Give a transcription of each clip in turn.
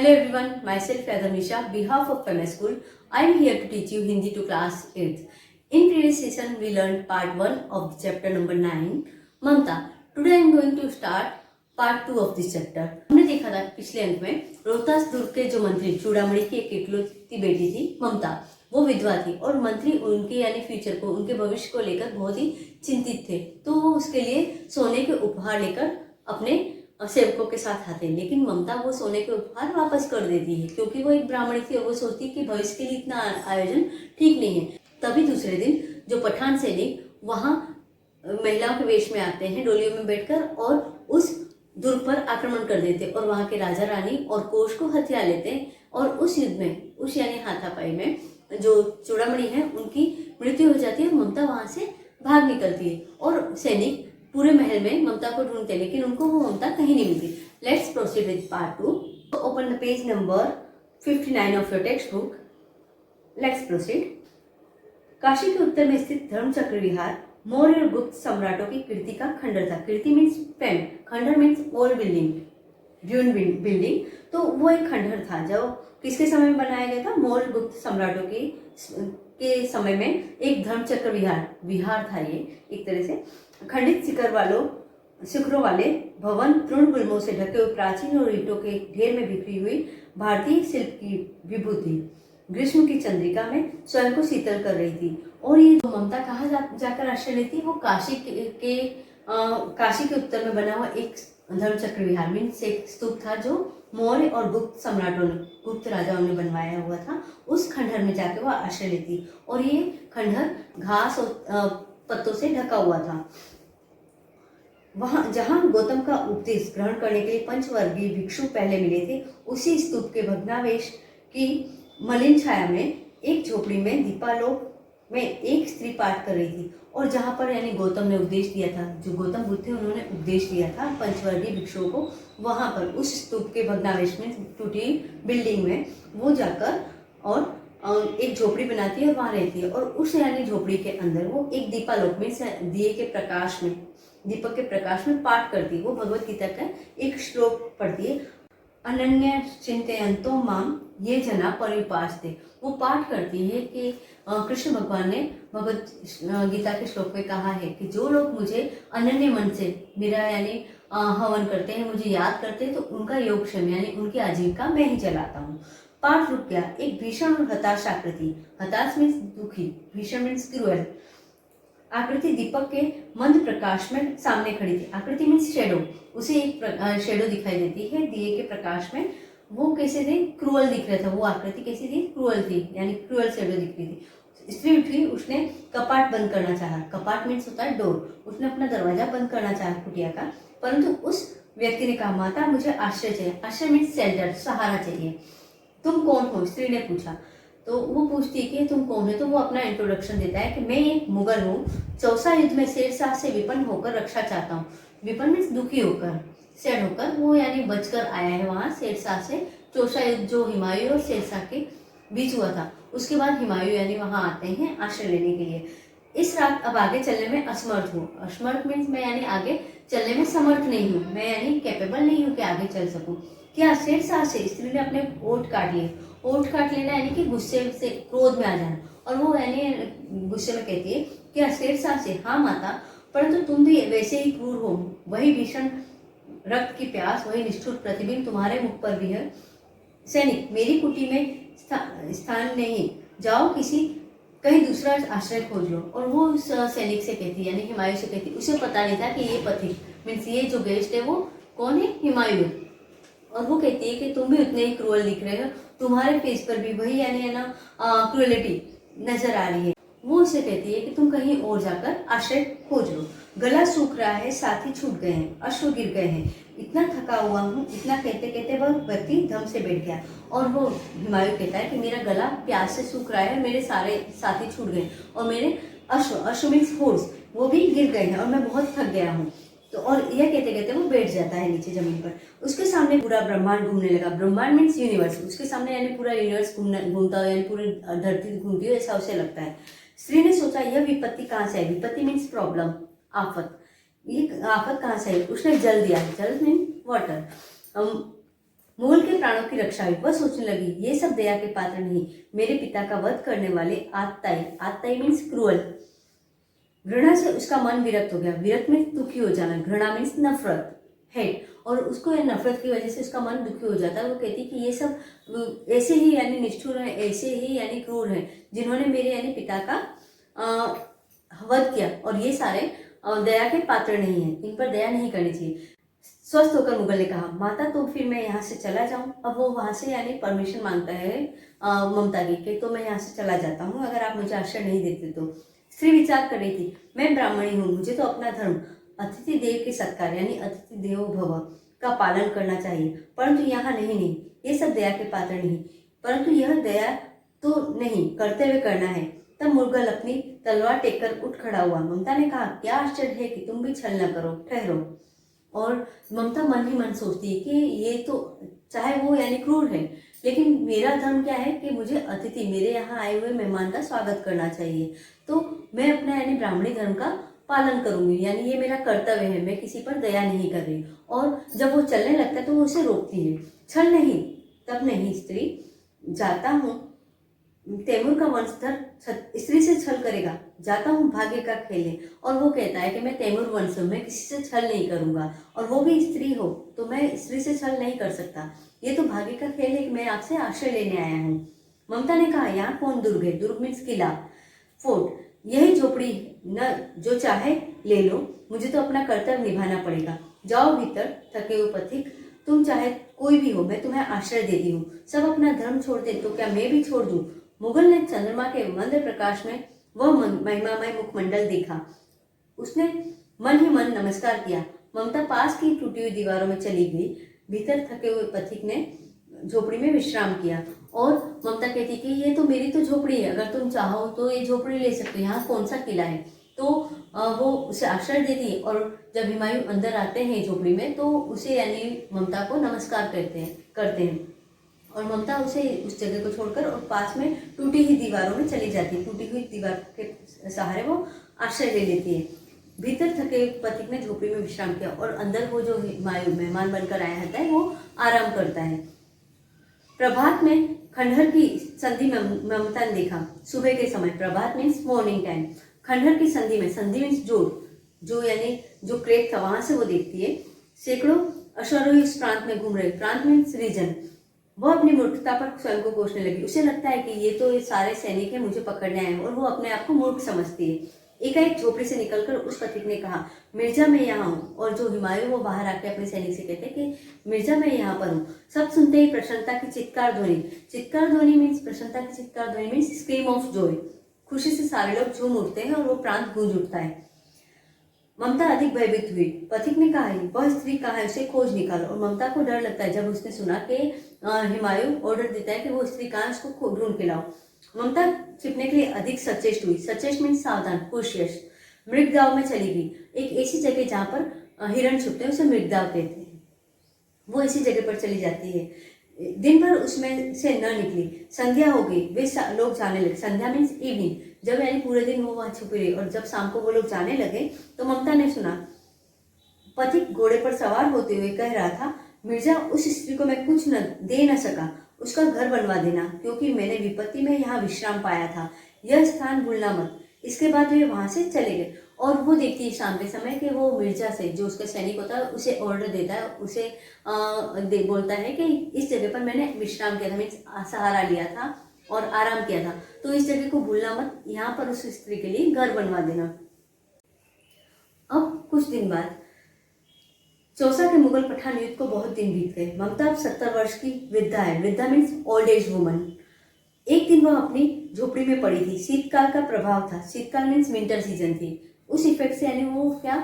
Hello everyone, myself Radhamisha, behalf of Pema School. I am here to teach you Hindi to class 8th. In previous session, we learned part 1 of the chapter number 9, Mamta. Today I am going to start part 2 of this chapter. हमने देखा था पिछले अंक में रोहतास दुर्ग के जो मंत्री चूड़ामणि की एक इकलौती बेटी थी ममता, वो विधवा थी और मंत्री उनके यानी फ्यूचर को, उनके भविष्य को लेकर बहुत ही चिंतित थे। तो वो उसके लिए सोने के उपहार लेकर अपने सेवकों के साथ आते हैं, लेकिन ममता वो सोने के उपहार वापस कर देती है क्योंकि वो एक ब्राह्मणी थी और वो सोचती है कि भविष्य के लिए इतना आयोजन ठीक नहीं है। तभी दूसरे दिन जो पठान सैनिक वहाँ महिलाओं के वेश में आते हैं डोलियों में बैठकर और उस दुर्ग पर आक्रमण कर देते हैं और वहाँ के राजा रानी और कोष को हथिया लेते हैं और उस युद्ध में, उस यानी हाथापाई में जो चूड़ामणि है उनकी मृत्यु हो जाती है। ममता वहाँ से भाग निकलती है और सैनिक पूरे महल में ममता को ढूंढते हैं, लेकिन उनको वो ममता कहीं नहीं मिलती। Let's proceed with part 2। Open the page number 59 of your text book. Let's proceed. Kashi के उत्तर में स्थित धर्मचक्र विहार मौर्य और गुप्त सम्राटों की कीर्ति का खंडर था। कीर्ति मीन्स फेम, खंडर means old building, dune building. तो वो एक खंडर था जो किसके समय में बनाया गया था? मौर्य गुप्त सम्राटों के समय में एक धर्मचक्र विहार था। ये एक तरह से खंडित शिखरों वाले भवन, तृण गुल्मों से ढके हुए प्राचीन और ईंटों के ढेर में बिखरी हुई भारतीय शिल्प की विभूति ग्रीष्म की चंद्रिका में स्वयं को शीतल कर रही थी। और ये ममता कहाँ जाकर आश्रय लेती? वो काशी के उत्तर में बना हुआ एक धर्मचक्र विहार मीन्स एक स्तूप था जो मौर्य और गुप्त राजाओं ने बनवाया हुआ था। उस खंडहर में जाकर वो आश्रय लेती और ये खंडहर घास और पत्तों से ढका हुआ था। वहां जहां गौतम का उपदेश ग्रहण करने के लिए पंचवर्गीय भिक्षु पहले मिले थे, उसी स्तूप के भग्नावशेष की मलिन छाया में एक झोपड़ी में दीपालोक में एक स्त्री पाठ कर रही थी। और जहां पर यानी गौतम ने उपदेश दिया था, जो गौतम बुद्ध थे उन्होंने उपदेश दिया था पंचवर्गीय भिक्षुओं को, वहां पर उस स्तूप के भग्नावशेष में टूटी बिल्डिंग में वो जाकर और एक झोपड़ी बनाती है और वहां रहती है। और उस यानी झोपड़ी के अंदर वो एक दीपालोक में दीपक के प्रकाश में पाठ करती है। वो भगवत गीता का एक श्लोक पढ़ती है, अनन्य चिंतयन्तो माम ये जना परिपास्ते। वो पाठ करती है कि कृष्ण भगवान ने भगवत गीता के श्लोक में कहा है कि जो लोग मुझे अनन्य मन से मेरा यानी हवन करते हैं, मुझे याद करते हैं, तो उनका योगक्षेम यानी उनकी आजीविका मैं ही चलाता हूँ। पाठ रुक गया। एक भीषण और हताश आकृति, हताश मीन्स दुखी, भीषण मीन्स क्रूअल आकृति दीपक के मंद प्रकाश में सामने खड़ी थी। आकृति मीन्स शेडो, उसे एक शेडो दिखाई देती है दिए के प्रकाश में। वो कैसे थे? क्रूअल दिख रहा था। वो आकृति कैसी थी? क्रूअल थी, यानी क्रूअल शेडो दिख रही थी। स्त्री उठी, उसने कपाट बंद करना चाहा। कपाट मीन्स होता है डोर। उसने अपना दरवाजा बंद करना चाहा कुटिया का, परंतु उस व्यक्ति ने कहा, माता मुझे आश्रय चाहिए। आश्रय मीन्स शेल्टर, सहारा चाहिए। तुम कौन हो? स्त्री ने पूछा। तो वो पूछती है कि तुम कौन है? तो वो अपना इंट्रोडक्शन देता है कि मैं एक मुगल हूँ, चौसा युद्ध में शेरशाह से विपन्न होकर रक्षा चाहता हूँ। विपन्न मीन्स दुखी होकर, सैड होकर, वो यानी बचकर आया है वहां शेरशाह से। चौसा युद्ध जो हुमायूं और शेरशाह के बीच हुआ था, उसके बाद हुमायूं यानी वहां आते हैं आश्रय लेने के लिए। इस रात अब आगे चलने में असमर्थ हूँ। असमर्थ मीन्स मैं यानी आगे चलने में समर्थ नहीं हूँ, मैं यानी कैपेबल नहीं हूँ कि आगे चल सकूँ। क्या? शेरशाह से। स्त्री ने अपने ओठ काट लिए। ओठ काट लेना यानी कि गुस्से से, क्रोध में आ जाना। और वो यानी गुस्से में कहती है, क्या शेरशाह से? हाँ माता, परंतु तुम भी वैसे ही क्रूर हो। वही भीषण रक्त की प्यास, वही निष्ठुर प्रतिबिंब तुम्हारे मुख पर भी है। सैनिक, मेरी कुटी में स्थान नहीं, जाओ कहीं दूसरा आश्रय खोज लो। और वो उस सैनिक से कहती है, यानी हुमायूं से कहती, उसे पता नहीं था कि ये पथिक मीन्स ये जो गेस्ट है वो कौन है? हुमायूं। और वो कहती है कि तुम भी उतने ही क्रूअल दिख रहे हो, तुम्हारे फेस पर भी वही यानी है ना क्रूअलिटी नजर आ रही है। वो उसे कहती है कि तुम कहीं और जाकर आश्रय खोज लो। गला सूख रहा है, साथी छूट गए हैं, अश्रु गिर गए हैं, इतना थका हुआ हूँ। इतना कहते कहते वह व्यक्ति धम से बैठ गया। और वो हुमायूं कहता है कि मेरा गला प्यास से सूख रहा है, मेरे सारे साथी छूट गए और मेरे अश्रु मीन्स होर्स वो भी गिर गए हैं और मैं बहुत थक गया हूँ। तो और यह कहते कहते वो बैठ जाता है नीचे जमीन पर। उसके सामने पूरा ब्रह्मांड घूमने लगा। ब्रह्मांड मीन्स यूनिवर्स। उसके सामने यानी पूरा यूनिवर्स घूमता हो, यानी पूरी धरती घूमती हो, ऐसा उसे लगता है। स्त्री ने सोचा, यह विपत्ति कहाँ से है? विपत्ति मीन्स प्रॉब्लम, आफत। ये आफत कहाँ से है? उसने जल दिया। जल मीन वाटर। मुगल के प्राणों की रक्षा हुई। वह सोचने लगी, ये सब दया के पात्र नहीं, मेरे पिता का वध करने वाले आतताई, आतताई मीन्स क्रूअल। घृणा से उसका मन विरक्त हो गया। विरक्त मीन्स दुखी हो जाना, घृणा मीन्स नफरत, हेट। और उसको नफरत की वजह से उसका मन दुखी हो जाता है। वो कहती कि ये सब ऐसे ही यानी निष्ठुर हैं, ऐसे ही यानी क्रूर हैं, जिन्होंने मेरे यानी पिता का वध किया, और ये सारे दया के पात्र नहीं हैं, इन पर दया नहीं करनी चाहिए। स्वस्थ होकर मुगल ने कहा, माता तो फिर मैं यहाँ से चला जाऊँ। अब वो वहाँ से यानी परमिशन मांगता है ममता की कि तो मैं यहाँ से चला जाता हूँ अगर आप मुझे आश्रय नहीं देते तो। स्त्री विचार कर रही थी, मैं ब्राह्मणी हूँ, मुझे तो अपना धर्म अतिथि देव के सत्कार यानी अतिथि देवो भव का पालन करना चाहिए, परंतु यहाँ नहीं, ये सब दया के पात्र नहीं, परंतु यह दया तो नहीं, कर्तव्य करना है। तब मुगल अपनी तलवार टेक कर उठ खड़ा हुआ। ममता ने कहा, क्या आश्चर्य है कि तुम भी छल न करो, ठहरो। और ममता मन ही मन सोचती है कि ये तो चाहे वो यानी क्रूर है, लेकिन मेरा धर्म क्या है कि मुझे अतिथि, मेरे यहाँ आए हुए मेहमान का स्वागत करना चाहिए, तो मैं अपना यानी ब्राह्मणी धर्म का पालन करूंगी, यानी ये मेरा कर्तव्य है, मैं किसी पर दया नहीं कर रही। और जब वो चलने लगता है तो वो उसे रोकती है, छल नहीं, तब नहीं स्त्री, जाता हूँ तैमूर का वंशधर स्त्री से छल करेगा, जाता हूँ भाग्य का खेले। और वो कहता है कि मैं तैमूर वंश हूँ, मैं किसी से छल नहीं करूंगा, और वो भी स्त्री हो तो मैं स्त्री से छल नहीं कर सकता, ये तो भाग्य का खेल है कि मैं आपसे आश्रय लेने आया हूँ। ममता ने कहा, यहाँ कौन दुर्ग है? दुर्ग मीन्स किला, फोर्ट, यही झोपड़ी न, जो चाहे ले लो, मुझे तो अपना कर्तव्य निभाना पड़ेगा। जाओ भीतर, थके हुए पथिक, तुम चाहे कोई भी हो, मैं तुम्हें आश्रय देती हूँ। सब अपना धर्म छोड़ते तो क्या मैं भी छोड़ दूं? मुगल ने चंद्रमा के मंद प्रकाश में वह महिमामय मुखमंडल देखा। उसने मन ही मन नमस्कार किया। ममता पास की टूटी हुई दीवारों में चली गई। भीतर थके हुए पथिक ने झोपड़ी में विश्राम किया, और ममता कहती कि ये तो मेरी तो झोपड़ी है, अगर तुम चाहो तो ये झोपड़ी ले सकते हो, यहाँ कौन सा किला है। तो वो उसे आश्रय देती है, और जब हुमायूं अंदर आते हैं झोपड़ी में तो उसे यानी ममता को नमस्कार करते हैं, और ममता उसे उस जगह को छोड़कर और पास में टूटी हुई दीवारों में चली जाती है। टूटी हुई दीवार के सहारे वो आश्रय ले लेती है। भीतर थके पथिक ने झोपड़ी में विश्राम किया, और अंदर वो जो हुमायूं मेहमान बनकर आया होता है वो आराम करता है। प्रभात में खंडहर की संधि में ममता ने देखा। सुबह के समय, प्रभात मीन्स मॉर्निंग टाइम, खंडहर की संधि में, संधि मीन्स जो यानी जो क्रेक था वहां से वो देखती है। सैकड़ों अश्वारोही उस प्रांत में घूम रहे, प्रांत मीन्स रीजन। वह अपनी मूर्खता पर स्वयं को कोसने लगी। उसे लगता है कि ये तो ये सारे सैनिक हैं, मुझे पकड़ने आए हैं, और वो अपने आप को मूर्ख समझती है। एकाएक झोपड़ी से निकलकर उस पथिक ने कहा, मिर्जा मैं यहाँ हूँ। और जो हुमायूं वो बाहर आके अपने सैनिक से कहते कि मिर्जा मैं यहाँ पर हूँ। सब सुनते ही प्रसन्नता की चित्कार ध्वनि मीन्स प्रसन्नता की चित्कार ध्वनि मीन्स स्क्रीम ऑफ जॉय। खुशी से सारे लोग झूम उठते हैं और वो प्रांत गूंज उठता है। ममता अधिक भयभीत हुई। पथिक ने कहा, वह स्त्री कहाँ है, उसे खोज निकालो। और ममता को डर लगता है जब उसने सुना कि हुमायूं ऑर्डर देता है कि वो स्त्री कहाँ है, उसको ढूंढ के लाओ। ममता छिपने के लिए अधिक सचेष्ट हुई। सचेष्ट मीन्स सावधान, कोशियस। मृगदाव में चली गई, एक ऐसी जगह जहाँ पर हिरण छुपते हैं, उसे मृगदाव कहते हैं। वो ऐसी जगह पर चली जाती है। दिन भर उसमें से न निकली। संध्या हो गई, वे लोग जाने लगे। संध्या मीन्स इवनिंग, जब यानी पूरे दिन वो वहां छुपी रही, और जब शाम को वो लोग जाने लगे तो ममता ने सुना पथिक घोड़े पर सवार होते हुए कह रहा था, मिर्जा उस स्त्री को मैं कुछ न दे न सका, उसका घर बनवा देना, क्योंकि मैंने विपत्ति में यहाँ विश्राम पाया था, यह स्थान भूलना मत। इसके बाद वे वहां से चले गए, और वो देखती है शाम के समय कि वो मिर्जा से, जो उसका सैनिक होता है, उसे ऑर्डर देता है, उसे बोलता है कि इस जगह पर मैंने विश्राम किया था, मीन्स सहारा लिया था और आराम किया था, तो इस जगह को भूलना मत, यहाँ पर उस स्त्री के लिए घर बनवा देना। अब कुछ दिन बाद चौसा के मुगल पठान युद्ध को बहुत दिन बीत गए। ममता अब 70 वर्ष की वृद्धा है। वृद्धा मीन्स ओल्ड एज वुमन। एक दिन वह अपनी झोपड़ी में पड़ी थी। शीतकाल का प्रभाव था। शीतकाल मीन्स विंटर सीजन थी। उस इफेक्ट से यानी वो क्या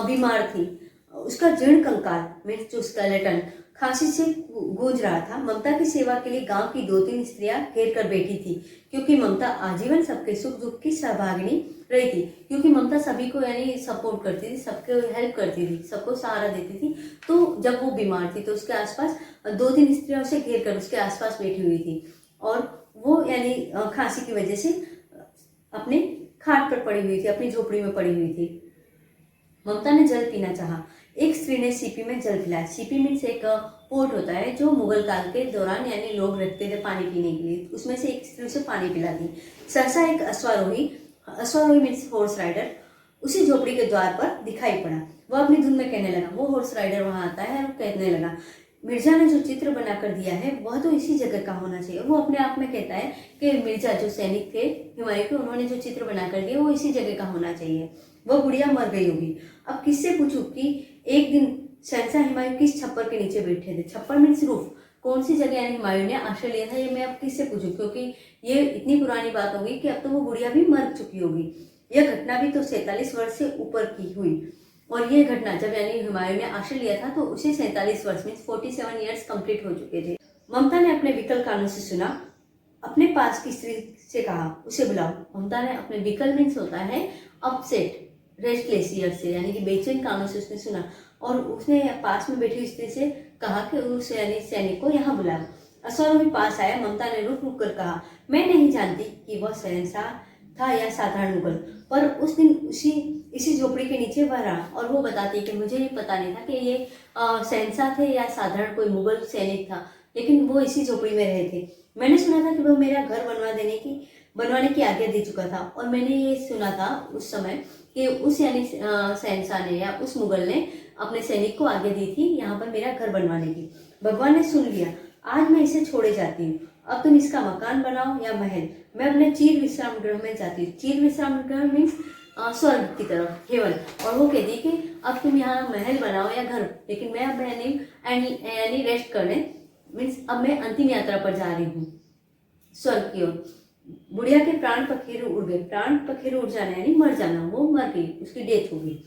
बीमार थी। उसका जीर्ण कंकाल मीन्स जो स्केलेटन खांसी से गूंज रहा था। ममता की सेवा के लिए गांव की 2-3 स्त्रियां घेर कर बैठी थी, क्योंकि ममता आजीवन सबके सुख दुख की सहभागिनी रही थी। क्योंकि ममता सभी को यानी सपोर्ट करती थी, सबको हेल्प करती थी, सबको सहारा देती थी। तो जब वो बीमार थी तो उसके आसपास 2-3 स्त्रियां उसे घेर कर उसके आसपास बैठी हुई थी, और वो यानी खांसी की वजह से अपने खाट पर पड़ी हुई थी, अपनी झोपड़ी में पड़ी हुई थी। ममता ने जल पीना चाहा। एक स्त्री ने सीपी में जल पिलाया। सीपी मीन्स एक पोर्ट होता है जो मुगल काल के दौरान यानी लोग रखते थे पानी पीने के लिए, उसमें से एक स्त्री उसे पानी पिलाती। सहसा एक अश्वारोही मीन्स हॉर्स राइडर उसी झोपड़ी के द्वार पर दिखाई पड़ा। वह अपनी धुन में कहने लगा, वो हॉर्स राइडर वहां आता है और कहने लगा, मिर्जा ने जो चित्र बनाकर दिया है वह तो इसी जगह का होना चाहिए। वो अपने आप में कहता है कि मिर्जा जो सैनिक थे हुमायूं के, उन्होंने जो चित्र बनाकर दिया वो इसी जगह का होना चाहिए। वह गुड़िया मर गई होगी। अब किससे पूछूं कि एक दिन शहंशाह हुमायूं किस छप्पर के नीचे बैठे थे। छप्पर मीन्स रूफ, कौन सी जगह यानी हुमायूं ने आश्रय लिया था, ये मैं अब किससे पूछूं, क्योंकि ये इतनी पुरानी बात होगी कि अब तो वो गुड़िया भी मर चुकी होगी। यह घटना भी तो 47 वर्ष से ऊपर की हुई, और ये घटना जब यानी हुमायूं ने आश्रय लिया था तो उसे 47 वर्ष मीन्स 47 ईयर्स कंप्लीट हो चुके थे। ममता ने अपने विकल कानों से सुना, अपने पास की स्त्री से कहा, उसे बुलाओ। ममता ने अपने विकल मीन्स होता है अपसेट रेस्टलेस ईयर से, यानी कि बेचैन कानों से उसने सुना, और उसने पास में बैठी स्त्री से कहा कि उस यानी सैनिक को यहाँ बुलाओ। अश्वारोही पास आया। ममता ने रुक रुक कर कहा, मैं नहीं जानती कि वह शहंशाह था या साधारण मुगल, पर उस दिन इसी झोपड़ी के नीचे वह रहा, और वो बताती कि मुझे ये पता नहीं था कि ये शहंशाह थे या साधारण कोई मुगल सैनिक था, लेकिन वो इसी झोपड़ी में रहे थे। मैंने सुना था कि वह मेरा घर बनवाने की आज्ञा दे चुका था, और मैंने ये सुना था उस समय कि उस यानी शहंशाह ने या उस मुगल ने अपने सैनिक को आज्ञा दी थी यहाँ पर मेरा घर बनवाने की। भगवान ने सुन लिया, आज मैं इसे छोड़े जाती हूँ। अब तुम इसका मकान बनाओ या महल, मैं अपने चीर विश्राम गृह में जाती हूँ। चीर विश्राम गृह मीन्स स्वर्ग की तरफ, हेवन। और वो कहती कि अब तुम यहाँ महल बनाओ या घर, लेकिन मैं अब यानी रेस्ट करने मीन्स अब मैं अंतिम यात्रा पर जा रही हूँ स्वर्ग की ओर। बुढ़िया के प्राण पखेरु उड़ गए। प्राण पखेरु उड़ जाना यानी मर जाना, वो मर गई, उसकी डेथ हो गई।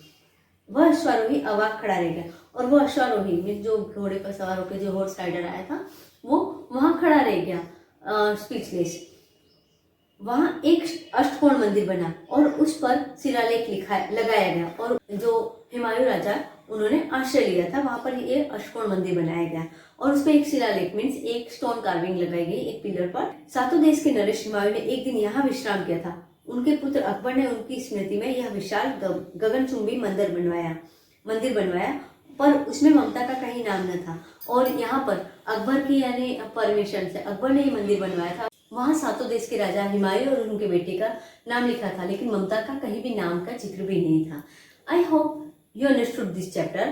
वह अश्वारोही अवाक खड़ा रह गया, और वो अश्वारोही मीन्स जो घोड़े पर सवार होकर जो हॉर्स राइडर आया था वो वहां खड़ा रह गया स्पीचलेस। वहां एक अष्टकोण मंदिर बना और उस पर शिलालेख लगाया गया, और जो हुमायूं राजा उन्होंने आश्रय लिया था वहां पर ये अष्टकोण मंदिर बनाया गया, और उस पर एक शिलालेख मीन्स एक स्टोन कार्विंग लगाई गई एक पिलर पर। सातों देश के नरेश हुमायूं ने एक दिन यहाँ विश्राम किया था। उनके पुत्र अकबर ने उनकी स्मृति में यह विशाल गगनचुंबी मंदिर बनवाया, पर उसमें ममता का कहीं नाम न था। और यहाँ पर अकबर की यानी परमिशन से अकबर ने ये मंदिर बनवाया था। वहाँ सातों देश के राजा हुमायूं और उनके बेटे का नाम लिखा था, लेकिन ममता का कहीं भी नाम का जिक्र भी नहीं था। I hope you understood this chapter.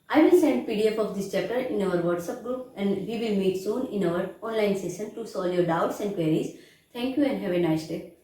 I will send PDF of this chapter in our WhatsApp group, and we will meet soon in our online session to solve your doubts and queries. Thank you and have a nice day.